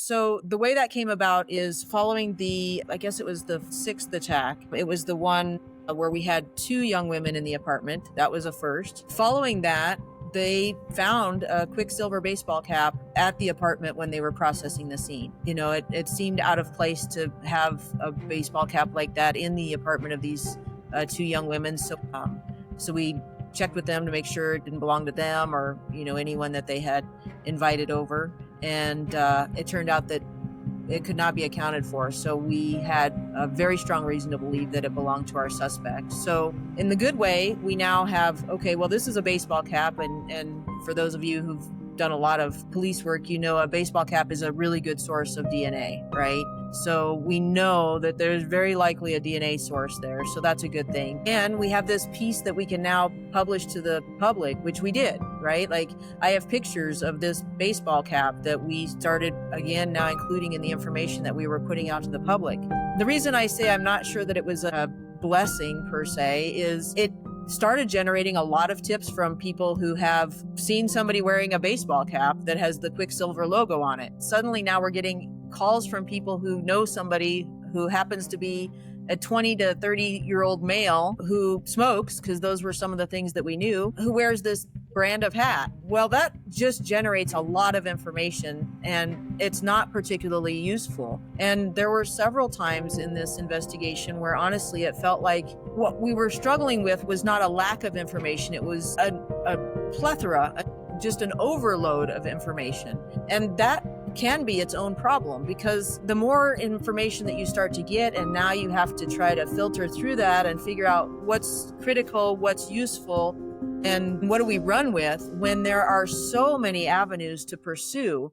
So the way that came about is following I guess it was the sixth attack. It was the one where we had two young women in the apartment. That was a first. Following that, they found a Quiksilver baseball cap at the apartment when they were processing the scene. It seemed out of place to have a baseball cap like that in the apartment of these two young women. So we checked with them to make sure it didn't belong to them or, anyone that they had invited over. And it turned out that it could not be accounted for. So we had a very strong reason to believe that it belonged to our suspect. So in the good way, we now have, this is a baseball cap. And for those of you who've done a lot of police work, a baseball cap is a really good source of DNA, right? So we know that there's very likely a DNA source there. So that's a good thing. And we have this piece that we can now publish to the public, which we did, right? Like I have pictures of this baseball cap that we started again now including in the information that we were putting out to the public. The reason I say I'm not sure that it was a blessing per se is it started generating a lot of tips from people who have seen somebody wearing a baseball cap that has the Quiksilver logo on it. Suddenly now we're getting calls from people who know somebody who happens to be a 20 to 30-year-old male who smokes, because those were some of the things that we knew, who wears this brand of hat. Well, that just generates a lot of information and it's not particularly useful. And there were several times in this investigation where honestly it felt like what we were struggling with was not a lack of information, it was a plethora, just an overload of information. And that can be its own problem because the more information that you start to get, and now you have to try to filter through that and figure out what's critical, what's useful, and what do we run with when there are so many avenues to pursue.